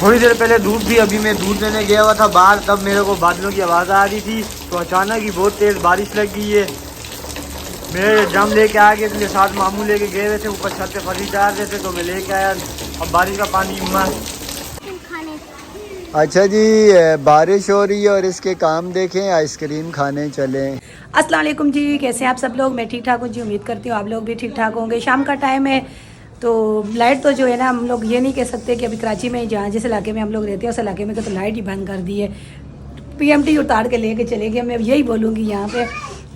थोड़ी देर पहले धूप थी, अभी मैं दूध लेने गया हुआ था बाहर, तब मेरे को बादलों की आवाज़ आ रही थी, तो अचानक ही बहुत तेज़ बारिश लग गई है। मेरे ड्रम लेके आ गए, इसलिए साथ मामू लेके गए हुए थे, ऊपर छत पे फर्श डाल रहे थे तो मैं लेके आया। अब बारिश का पानी मस्त। अच्छा जी, बारिश हो रही है और इसके काम देखें, आइसक्रीम खाने चलें। अस्सलाम वालेकुम जी, कैसे हैं आप सब लोग। मैं ठीक ठाक हूँ जी, उम्मीद करती हूँ आप लोग भी ठीक ठाक होंगे। शाम का टाइम है तो लाइट तो जो है ना, हम लोग ये नहीं कह सकते कि अभी कराची में जहाँ जिस इलाके में हम लोग रहते हैं उस इलाके में तो लाइट ही बंद कर दी है, पीएमटी उतार के लेके चले गए। मैं यही बोलूँगी, यहाँ पे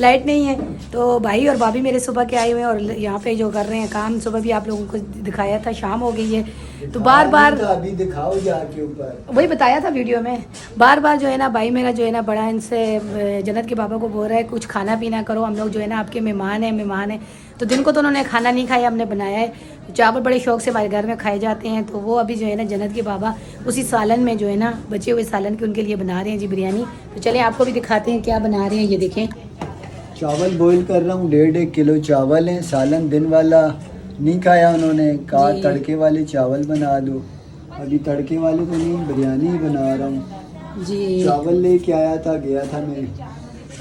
लाइट नहीं है। तो भाई और भाभी मेरे सुबह के आए हुए हैं और यहाँ पे जो कर रहे हैं काम, सुबह भी आप लोगों को दिखाया था, शाम हो गई है तो बार बार अभी दिखाओ जाके ऊपर, वही बताया था वीडियो में। बार बार जो है ना भाई मेरा जो है ना बड़ा इनसे जन्नत के बाबा को बोल रहा है कुछ खाना पीना करो, हम लोग जो है ना आपके मेहमान हैं। तो दिन को तो उन्होंने खाना नहीं खाया, हमने बनाया है। तो चावल बड़े शौक से हमारे घर में खाए जाते हैं, तो वो अभी जो है ना जन्नत के बाबा उसी सालन में जो है ना बचे हुए सालन के उनके लिए बना रहे हैं जी बिरयानी। तो चलिए आपको भी दिखाते हैं क्या बना रहे हैं, ये देखें। चावल बॉईल कर रहा हूँ, 1.5 किलो चावल हैं। सालन दिन वाला नहीं खाया उन्होंने, कहा तड़के वाले चावल बना दो। अभी तड़के वाले तो नहीं, बिरयानी ही बना रहा हूँ जी। चावल लेके आया था, गया था मैं,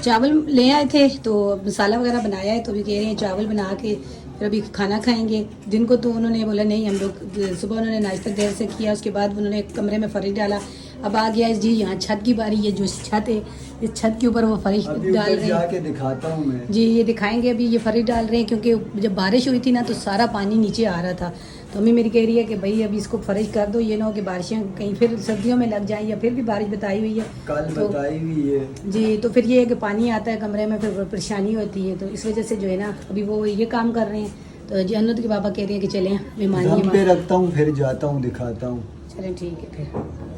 चावल ले आए थे तो मसाला वगैरह बनाया है, तो अभी कह रहे हैं चावल बना के फिर अभी खाना खाएंगे। दिन को तो उन्होंने बोला नहीं, हम लोग सुबह उन्होंने नाश्ता देर से किया, उसके बाद उन्होंने कमरे में फर्श डाला। अब आ गया है जी यहाँ छत की बारी, ये जो छत है इस छत के ऊपर वो फर्श डाल रहे हैं। जाके दिखाता हूँ मैं जी, ये दिखाएंगे। अभी ये फर्श डाल रहे हैं क्योंकि जब बारिश हुई थी ना तो सारा पानी नीचे आ रहा था। तो मम्मी मेरी कह रही है कि भाई अभी इसको फर्श कर दो, ये ना हो कि बारिशें कहीं फिर सर्दियों में लग जाएं, या फिर भी बारिश बताई हुई है कल तो बताई हुई है जी। तो फिर ये है कि पानी आता है कमरे में, फिर परेशानी होती है, तो इस वजह से जो है ना अभी वो ये काम कर रहे हैं। तो जन्नत के बाबा कह रहे हैं कि चलें मेहमानी पे रखता हूँ, फिर जाता हूँ दिखाता हूँ। चलें ठीक है फिर।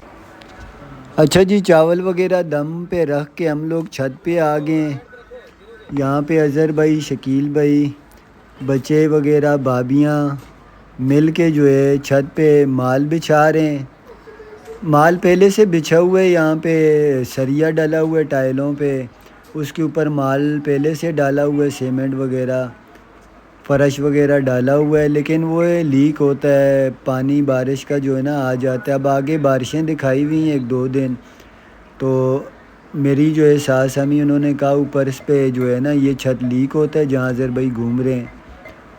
अच्छा जी, चावल वगैरह दम पे रख के हम लोग छत पे आ गए। यहाँ पे अज़हर भाई, शकील भाई, बच्चे वगैरह, भाभियाँ मिल के जो है छत पे माल बिछा रहे हैं। माल पहले से बिछा हुआ है, यहाँ पे सरिया डाला हुआ है टाइलों पे, उसके ऊपर माल पहले से डाला हुआ है, सीमेंट वगैरह फ़र्श वगैरह डाला हुआ है, लेकिन वो लीक होता है, पानी बारिश का जो है ना आ जाता है। अब आगे बारिशें दिखाई हुई हैं 1-2 दिन, तो मेरी जो है सास अम्मी उन्होंने कहा ऊपर इस पे जो है ना ये छत लीक होता है जहाँ अज़हर भाई घूम रहे हैं,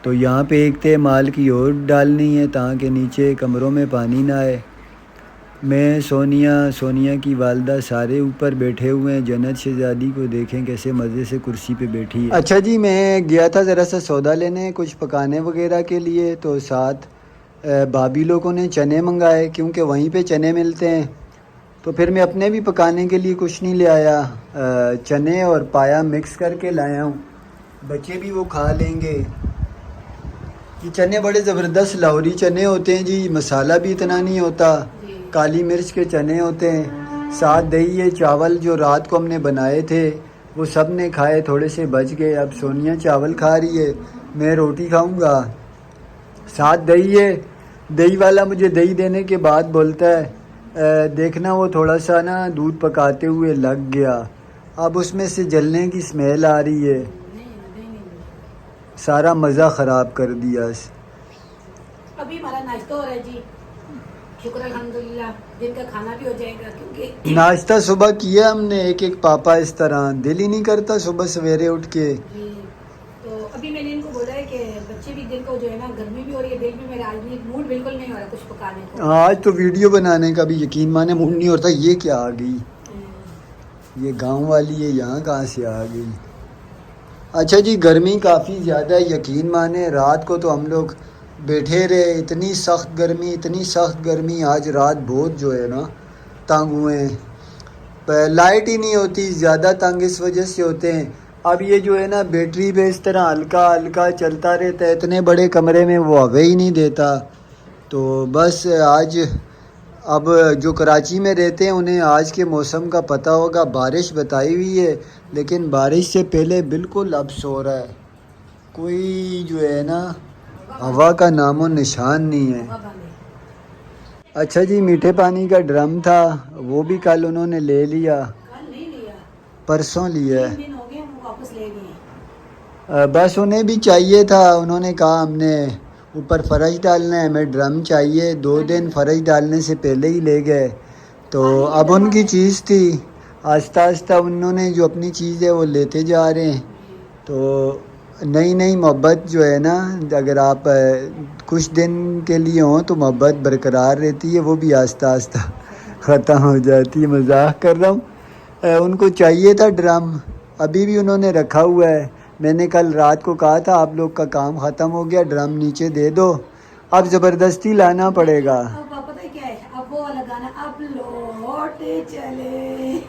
तो यहाँ पे एक ते माल की और डालनी है ताकि नीचे कमरों में पानी ना आए। मैं सोनिया की वालदा सारे ऊपर बैठे हुए हैं। जन्नत शहज़ादी को देखें कैसे मज़े से कुर्सी पे बैठी है। अच्छा जी, मैं गया था ज़रा सा सौदा लेने कुछ पकाने वगैरह के लिए, तो साथ भाभी लोगों ने चने मंगाए क्योंकि वहीं पे चने मिलते हैं। तो फिर मैं अपने भी पकाने के लिए कुछ नहीं ले आया, चने और पाया मिक्स करके लाया हूँ, बच्चे भी वो खा लेंगे। ये चने बड़े ज़बरदस्त लाहौरी चने होते हैं जी, मसाला भी इतना नहीं होता, काली मिर्च के चने होते हैं, साथ दही है। चावल जो रात को हमने बनाए थे वो सब ने खाए, थोड़े से बच गए। अब सोनिया चावल खा रही है, मैं रोटी खाऊंगा, साथ दही है। दही वाला मुझे दही देने के बाद बोलता है देखना वो थोड़ा सा ना दूध पकाते हुए लग गया, अब उसमें से जलने की स्मेल आ रही है, सारा मज़ा ख़राब कर दिया। अभी हमारा नाश्ता हो रहा है जी, शुक्र अल्हम्दुलिल्लाह, दिन का खाना भी हो जाएगा क्योंकि नाश्ता सुबह किया हमने एक पापा, इस तरह दिल ही नहीं करता सुबह सवेरे उठ के। तो अभी मैंने इनको बोला है कि बच्चे भी दिन को जो है ना गर्मी भी हो रही है, दिल भी मेरा आज भी मूड बिल्कुल नहीं हो रहा कुछ पकाने को। आज तो वीडियो बनाने का भी यकीन माने मूड नहीं होता। ये क्या आ गई, ये गांव वाली है, यहाँ कहाँ से आ गई। अच्छा जी, गर्मी काफ़ी ज़्यादा है, यकीन माने रात को तो हम लोग बैठे रहे, इतनी सख्त गर्मी। आज रात बहुत जो है ना तंग हुए हैं, लाइट ही नहीं होती, ज़्यादा तंग इस वजह से होते हैं। अब ये जो है ना बैटरी पे इस तरह हल्का हल्का चलता रहता है, इतने बड़े कमरे में वो हवा ही नहीं देता। तो बस आज अब जो कराची में रहते हैं उन्हें आज के मौसम का पता होगा, बारिश बताई हुई है, लेकिन बारिश से पहले बिल्कुल अब सो रहा है, कोई जो है ना हवा का नामो निशान नहीं है। अच्छा जी, मीठे पानी का ड्रम था वो भी कल उन्होंने ले लिया, परसों लिया है। बस उन्हें भी चाहिए था, उन्होंने कहा हमने ऊपर फ़र्श डालना है, हमें ड्रम चाहिए। 2 दिन फ़र्श डालने से पहले ही ले गए। तो अब उनकी चीज़ थी, आस्ता आस्ता उन्होंने जो अपनी चीज़ है वो लेते जा रहे हैं। तो नई नई मोहब्बत जो है ना, अगर आप कुछ दिन के लिए हों तो मोहब्बत बरकरार रहती है, वो भी आस्ता आस्ता ख़त्म हो जाती है। मजाक कर रहा हूँ। उनको चाहिए था ड्रम, अभी भी उन्होंने रखा हुआ है। मैंने कल रात को कहा था आप लोग का काम ख़त्म हो गया, ड्रम नीचे दे दो, अब ज़बरदस्ती लाना पड़ेगा। अब पता है क्या है, अब वो वाला गाना अब लौटे चले,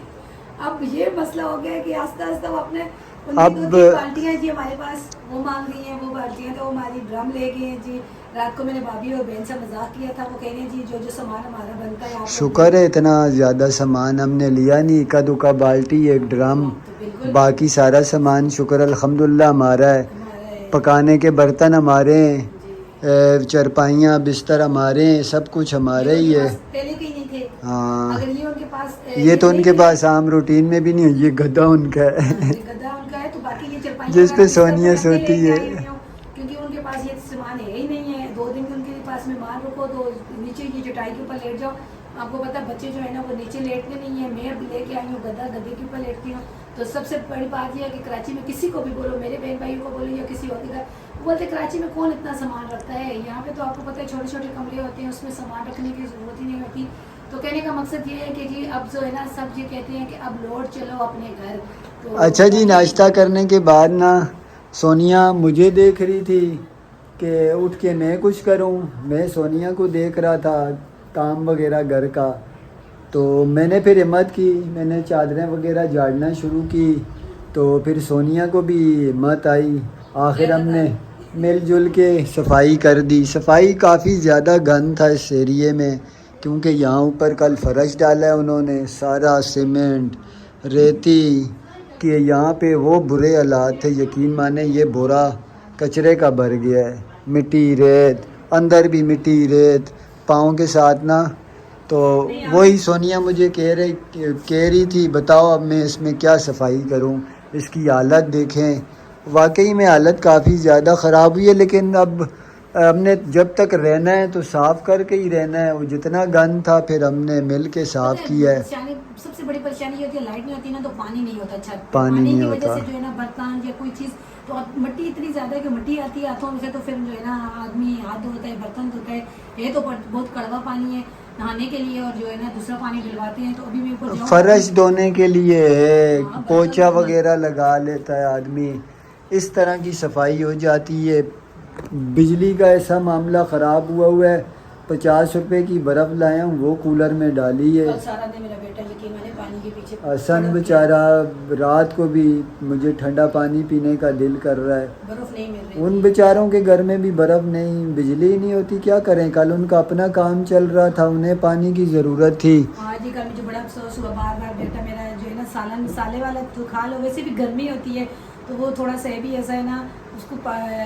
अब ये मसला हो गया कि आस्ता आस्ता वो अपने अब बाल्टियाँ जी हमारे पास वो मांग रही हैं, वो बाल्टियाँ तो हमारी ड्रम ले गए हैं जी। रात को मैंने भाभी और बहन से मजाक किया था, वो कह रहे हैं जी जो जो सामान हमारा बनता है आप शुक्र है इतना ज़्यादा सामान हमने लिया नहीं, इक्का दुक्का बाल्टी, एक ड्रम, तो बिल्कुल बाकी सारा सामान शुक्र अल्हम्दुलिल्लाह हमारा है। हमारा है पकाने के बर्तन हमारे हैं, जी। चरपाइयाँ बिस्तर हमारे हैं, सब कुछ हमारे ही है। पहले के ही नहीं थे। हाँ, अगर ये उनके पास ये तो उनके पास आम रूटीन में भी नहीं है, ये गद्दा उनका है गद्दा उनका है, तो बाकी ये चरपाई जिस पे सोनिया सोती है। क्योंकि उनके पास ये सामान है ही नहीं है। 2 दिन उनके पास मेहमान रुको तो नीचे ये चटाई के ऊपर लेट जाओ। आपको पता है बच्चे जो है ना वो नीचे लेटते नहीं है। मैं अब लेके आई हूँ गद्दा, गद्दे के ऊपर लेटती हूँ। तो सबसे बड़ी बात यह है कि कराची में किसी को भी बोलो, मेरे बहन भाइयों को बोलो या किसी और के घर, बोलते कराची में कौन इतना सामान रखता है। यहाँ पे तो आपको पता है छोटे छोटे कमरे होते हैं, उसमें सामान रखने की जरूरत ही नहीं होती। तो कहने का मकसद ये है कि जी अब जो है ना सब ये कहते हैं कि अब लौट चलो अपने घर। तो अच्छा जी, नाश्ता करने के बाद ना सोनिया मुझे देख रही थी कि उठ के मैं कुछ करूं। मैं सोनिया को देख रहा था काम वगैरह घर का। तो मैंने फिर हिम्मत की, मैंने चादरें वगैरह झाड़ना शुरू की। तो फिर सोनिया को भी हिम्मत आई, आखिर हमने मिलजुल के सफाई कर दी। सफाई काफ़ी ज़्यादा गंद था इस एरिए में, क्योंकि यहाँ ऊपर कल फ़र्श डाला है उन्होंने, सारा सीमेंट रेती कि यहाँ पे वो बुरे हालात थे। यकीन माने ये बोरा कचरे का भर गया है, मिट्टी रेत, अंदर भी मिट्टी रेत पाँव के साथ ना। तो वही सोनिया मुझे कह रही थी बताओ अब मैं इसमें क्या सफाई करूं, इसकी हालत देखें। वाकई में हालत काफ़ी ज़्यादा ख़राब हुई है, लेकिन अब हमने जब तक रहना है तो साफ़ करके ही रहना है। वो जितना गंद था फिर हमने मिल के साफ़ किया है। सबसे बड़ी परेशानी ये होती है लाइट नहीं होती ना तो पानी नहीं होता। अच्छा पानी नहीं की होता। वजह से जो है ना बर्तन या कोई चीज़, तो मिट्टी इतनी ज़्यादा है कि मिट्टी आती है हाथों में से, तो फिर जो है ना आदमी हाथ धोता है, बर्तन धोता है। ये तो बहुत कड़वा पानी है नहाने के लिए, और जो है ना दूसरा पानी डलवाते हैं। तो अभी मैं ऊपर फर्श धोने के लिए है, पोछा वगैरह लगा लेता है आदमी, इस तरह की सफाई हो जाती है। बिजली का ऐसा मामला ख़राब हुआ है। 50 रुपए की बर्फ़ लाया हूँ, वो कूलर में डाली है। कल सारा दिन मेरा बेटा यकीन माने पानी के पीछे हसन बेचारा रात को भी मुझे ठंडा पानी पीने का दिल कर रहा है। बर्फ नहीं मिल रही। उन बेचारों के घर में भी बर्फ़ नहीं, बिजली नहीं होती, क्या करें। कल उनका अपना काम चल रहा था, उन्हें पानी की ज़रूरत थी। आज ही कल मुझे बड़ा अफसोस हुआ, बार बार बेटा मेरा जो है ना सालन साले वाला तो खा लो, वैसे भी गर्मी होती है तो वो थोड़ा सा भी ऐसा है ना, उसको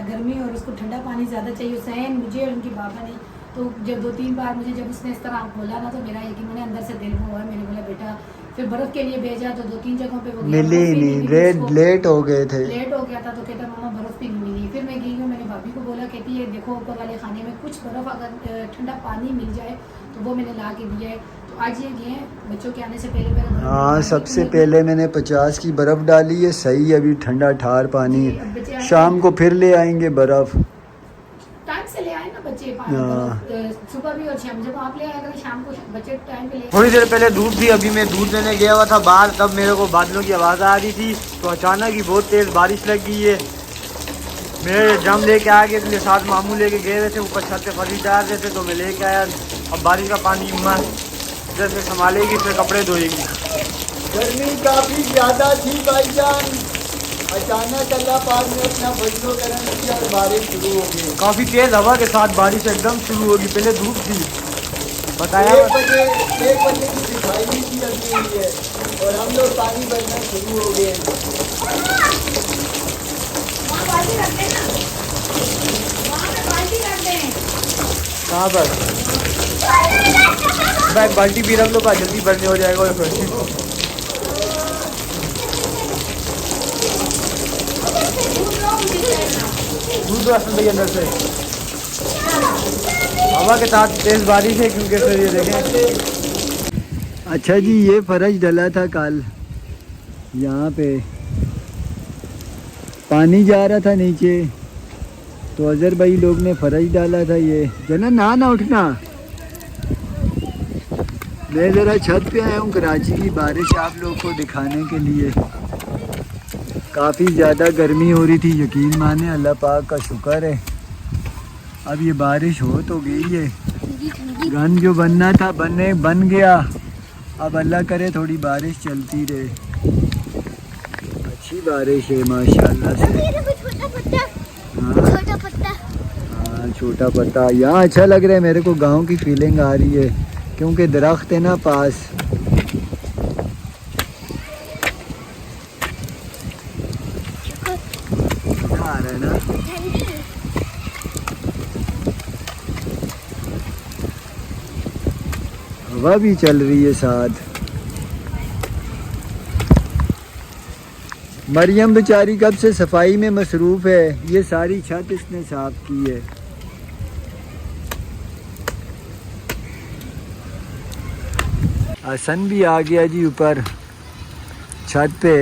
गर्मी और उसको ठंडा पानी ज़्यादा चाहिए, सहन मुझे और उनकी बाबा नहीं। तो जब 2-3 बार मुझे जब उसने इस तरह खोला ना तो मेरा यकीन मैंने अंदर से दिल हुआ। मैंने बोला बेटा, फिर बर्फ़ के लिए भेजा तो 2-3 जगहों पे वो मिली ही नहीं, लेट हो गए थे। लेट हो गया था तो कहता मामा बर्फ़ भी नहीं मिली। फिर मैं गई हूँ, मैंने भाभी को बोला, कहती है देखो ऊपर वाले खाने में कुछ बर्फ़ अगर ठंडा पानी मिल जाए तो वो मैंने ला के दिया है। तो आज ये गए हैं बच्चों के आने से पहले हाँ, सबसे पहले मैंने 50 की बर्फ़ डाली है, सही अभी ठंडा ठार पानी है। शाम को फिर ले आएंगे बर्फ़, टाइम से ले आए ना बच्चे पानी, सुबह भी और शाम। जब आप ले आए अगर शाम को बच्चे टाइम पे ले। थोड़ी देर पहले धूप थी, अभी मैं दूध लेने गया हुआ था बाहर, तब मेरे को बादलों की आवाज़ आ रही थी। तो अचानक ही बहुत तेज़ बारिश लग गई है। मेरे जम लेके आ गए, मेरे साथ मामू लेके गए हुए थे, ऊपर छत पे फर्श डाल रहे थे तो मैं लेके आया। अब बारिश का पानी इधर से संभालेगी, फिर कपड़े धोएगी। गर्मी काफ़ी ज़्यादा थी भाईजान, अचानक अल्लाह पाक ने अपना फजलो करम किया और बारिश शुरू हो गई। काफ़ी तेज़ हवा के साथ बारिश एकदम शुरू होगी, पहले धूप थी। बताया 1 बजे की सिखाई की लगी हुई है और हम लोग पानी भरना शुरू हो गए। कहाँ पर बैग बाल्टी भी रख लो, का जल्दी भरने हो जाएगा। और दूध राशन भैया अंदर से हवा के साथ तेज बारिश है क्योंकि फिर ये देखें। अच्छा जी, ये फर्श डला था कल, यहाँ पे पानी जा रहा था नीचे, तो अजहर भाई लोग ने फर्श डाला था। ये जना ना उठना, मैं ज़रा छत पे आया हूँ कराची की बारिश आप लोग को दिखाने के लिए। काफ़ी ज़्यादा गर्मी हो रही थी, यकीन माने, अल्लाह पाक का शुक्र है अब ये बारिश हो तो गई है। गन जो बनना था बन गया। अब अल्लाह करे थोड़ी बारिश चलती रहे, अच्छी बारिश है माशाल्लाह से। हाँ, छोटा पत्ता यहाँ अच्छा लग रहा है मेरे को, गांव की फीलिंग आ रही है क्योंकि दरख्त है ना पास। आ रहा है ना, हवा भी चल रही है साथ। मरियम बेचारी कब से सफाई में मसरूफ़ है, ये सारी छत इसने साफ की है। हसन भी आ गया जी ऊपर छत पे।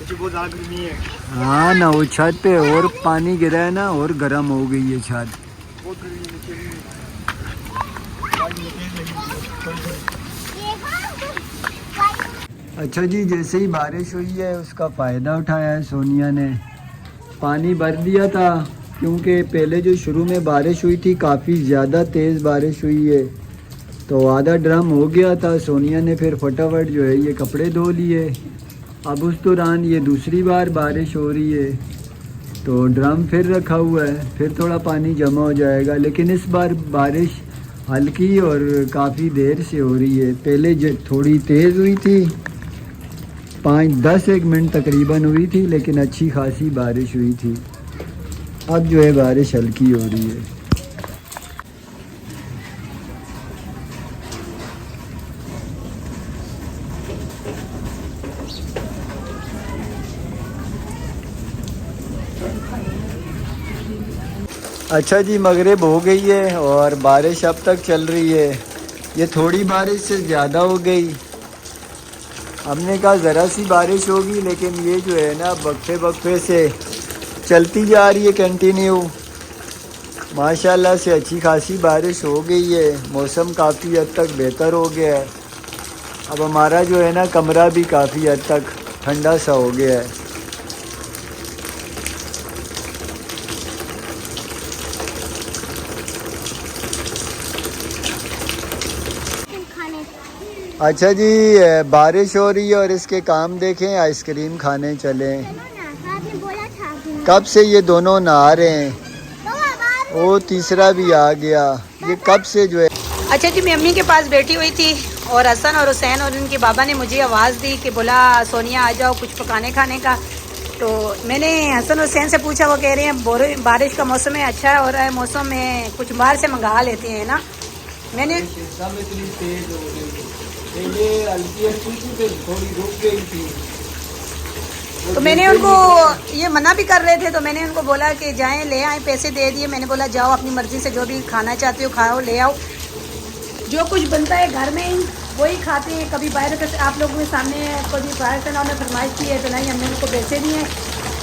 बहुत ज़्यादा गर्मी है। हाँ ना, वो छत पे और पानी गिरा है ना, और गर्म हो गई है छत। बहुत गर्मी अच्छा जी, जैसे ही बारिश हुई है उसका फ़ायदा उठाया है सोनिया ने। पानी भर दिया था क्योंकि पहले जो शुरू में बारिश हुई थी काफ़ी ज़्यादा तेज़ बारिश हुई है, तो आधा ड्रम हो गया था। सोनिया ने फिर फटाफट जो है ये कपड़े धो लिए। अब उस दौरान ये दूसरी बार बारिश हो रही है तो ड्रम फिर रखा हुआ है, फिर थोड़ा पानी जमा हो जाएगा। लेकिन इस बार बारिश हल्की और काफ़ी देर से हो रही है। पहले थोड़ी तेज़ हुई थी, 5-10 मिनट तकरीबन हुई थी, लेकिन अच्छी खासी बारिश हुई थी। अब जो है बारिश हल्की हो रही है। अच्छा जी, मगरिब हो गई है और बारिश अब तक चल रही है। ये थोड़ी बारिश से ज़्यादा हो गई। हमने कहा ज़रा सी बारिश होगी, लेकिन ये जो है ना वक्फे वक्फे से चलती जा रही है कंटिन्यू। माशाल्लाह से अच्छी खासी बारिश हो गई है, मौसम काफ़ी हद तक बेहतर हो गया है। अब हमारा जो है ना कमरा भी काफ़ी हद तक ठंडा सा हो गया है। अच्छा जी, बारिश हो रही है और इसके काम देखें, आइसक्रीम खाने चलें। कब से ये दोनों नहा रहे हैं, वो तीसरा भी आ गया। ये कब से जो है। अच्छा जी, मैं अम्मी के पास बैठी हुई थी और हसन और हुसैन और उनके बाबा ने मुझे आवाज़ दी कि बोला सोनिया आ जाओ कुछ पकाने खाने का। तो मैंने हसन हुसैन से पूछा, वो कह रहे हैं बारिश का मौसम है, अच्छा हो रहा है मौसम में, कुछ बाहर से मंगा लेते हैं ना। मैंने तो मैंने उनको ये मना भी कर रहे थे, तो मैंने उनको बोला कि जाएं ले आए, पैसे दे दिए। मैंने बोला जाओ अपनी मर्ज़ी से जो भी खाना चाहते हो खाओ, ले आओ। जो कुछ बनता है घर में ही वही खाते हैं। कभी बाहर से आप लोगों के सामने कभी बाहर से ना फरमाइश की है तो नहीं, हमने उनको पैसे दिए,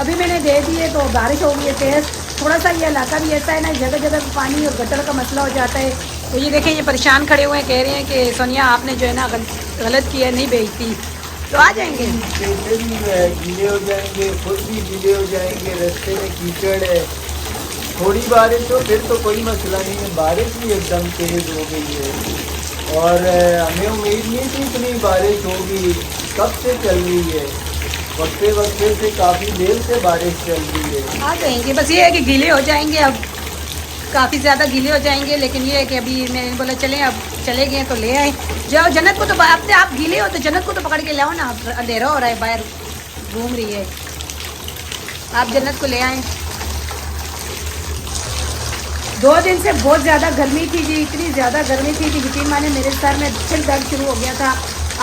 अभी मैंने दे दिए। तो बारिश हो गई है तेज़, थोड़ा सा ये इलाका भी ऐसा है ना, जगह जगह पानी और गटर का मसला हो जाता है। तो ये देखें, ये परेशान खड़े हुए हैं, कह रहे हैं कि सोनिया आपने जो है ना गलत किया, नहीं भेजती। तो आ जाएंगे, पैसे भी जो है गीले हो जाएंगे, खुद भी गीले हो जाएंगे, रास्ते में कीचड़ है। थोड़ी बारिश हो फिर तो कोई मसला नहीं है, बारिश भी एकदम तेज़ हो गई है और हमें उम्मीद नहीं थी इतनी बारिश होगी। कब से चल रही है, वक्फे वक्फे से काफ़ी देर से बारिश चल रही है। आ जाएंगे, बस ये है कि गीले हो जाएंगे, अब काफ़ी ज़्यादा गीले हो जाएंगे। लेकिन ये है कि अभी मैंने बोला चलें, अब चले गए तो ले आए। जाओ जन्नत को तो अपने आप गीले हो तो जन्नत को तो पकड़ के लाओ ना, अंधेरा हो रहा है, बाहर घूम रही है, आप जन्नत को ले आए। 2 दिन से बहुत ज़्यादा गर्मी थी जी, इतनी ज़्यादा गर्मी थी कि यकीन माने मेरे सर में सिर दर्द शुरू हो गया था।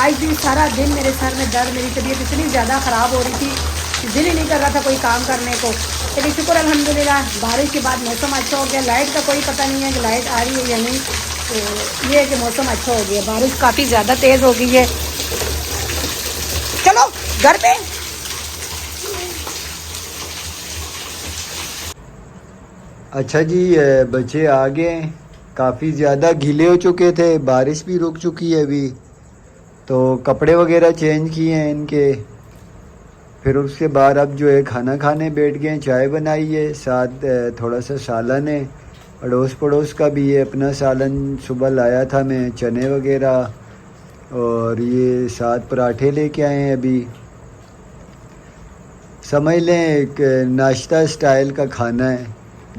आज भी सारा दिन मेरे सर में दर्द, मेरी तबीयत इतनी ज़्यादा ख़राब हो रही थी, दिल ही नहीं कर रहा था कोई काम करने को। लेकिन शुक्र अल्हम्दुलिल्लाह बारिश के बाद मौसम अच्छा हो गया। लाइट का कोई पता नहीं है कि लाइट आ रही है या नहीं, तो ये है कि मौसम अच्छा हो गया। बारिश काफ़ी ज़्यादा तेज़ हो गई है। चलो घर पे। अच्छा जी, बच्चे आ गए, काफ़ी ज़्यादा गीले हो चुके थे, बारिश भी रुक चुकी है अभी, तो कपड़े वगैरह चेंज किए हैं इनके। फिर उसके बाद अब जो है खाना खाने बैठ गए, चाय बनाई है, साथ थोड़ा सा सालन है, अड़ोस पड़ोस का भी है अपना सालन, सुबह लाया था मैं, चने वगैरह, और ये साथ पराठे लेके आए हैं अभी। समझ लें एक नाश्ता स्टाइल का खाना है,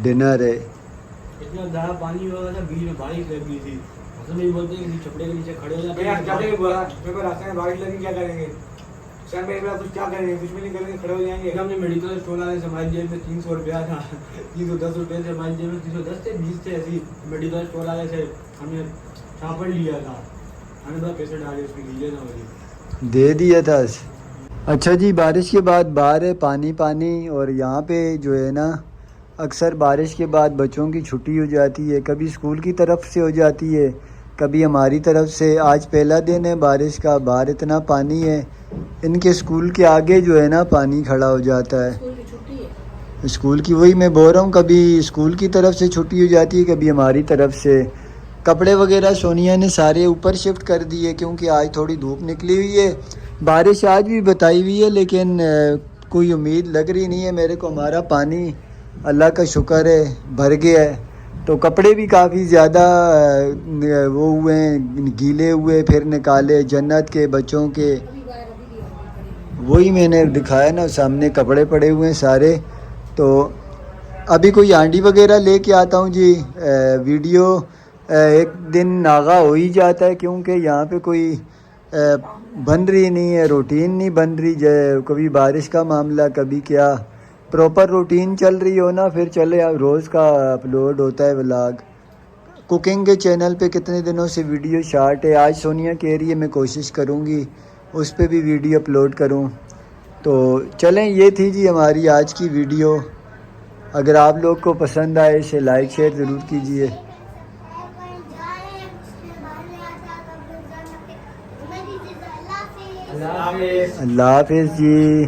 डिनर है। इतना ज़्यादा पानी हुआ था, बीच में बारिश लगी थी। मौसम भी बोलते हैं कि छपड़े के नीचे खड़े हो जाते हैं। क्या करेंगे बोला मेरे को रास्ते में बारिश लगी, क्या करेंगे सर? मेरे पास कुछ क्या करेंगे, कुछ भी नहीं करेंगे, खड़े हो जाएंगे। हमने मेडिकल स्टोर वाले से हमारी जेब में 300 रुपया था, 310 रुपये से हमारी जेब में 310 थे, 20 थे। ऐसी मेडिकल स्टोर वाले से हमने छापड़ लिया था, हमने बड़ा पैसे डाले उसमें, लीजिए ना वही दे दिया था। अच्छा जी, बारिश के बाद बाहर है पानी पानी, और यहाँ पे जो है ना अक्सर बारिश के बाद बच्चों की छुट्टी हो जाती है, कभी स्कूल की तरफ से हो जाती है, कभी हमारी तरफ से। आज पहला दिन है बारिश का, बाहर इतना पानी है, इनके स्कूल के आगे जो है ना पानी खड़ा हो जाता है। स्कूल की वही मैं बोल रहा हूँ, कभी स्कूल की तरफ से छुट्टी हो जाती है, कभी हमारी तरफ से। कपड़े वगैरह सोनिया ने सारे ऊपर शिफ्ट कर दिए क्योंकि आज थोड़ी धूप निकली हुई है। बारिश आज भी बताई हुई है, लेकिन कोई उम्मीद लग रही नहीं है मेरे को। हमारा पानी अल्लाह का शुक्र है भर गया है, तो कपड़े भी काफ़ी ज़्यादा वो हुए हैं, गीले हुए, फिर निकाले जन्नत के बच्चों के। वही मैंने दिखाया ना, सामने कपड़े पड़े हुए हैं सारे। तो अभी कोई आंडी वगैरह लेके आता हूँ जी। वीडियो एक दिन नागा हो ही जाता है क्योंकि यहाँ पे कोई बन रही नहीं है, रूटीन नहीं बन रही। कभी बारिश का मामला, कभी क्या, प्रॉपर रूटीन चल रही हो ना फिर चले। रोज़ का अपलोड होता है व्लॉग। कुकिंग के चैनल पे कितने दिनों से वीडियो शार्ट है। आज सोनिया कह रही है मैं कोशिश करूँगी उस पे भी वीडियो अपलोड करूँ। तो चलें, ये थी जी हमारी आज की वीडियो। अगर आप लोग को पसंद आए इसे लाइक शेयर ज़रूर कीजिए। अल्लाह हाफिज़। अल्लाह हाफिज़ जी।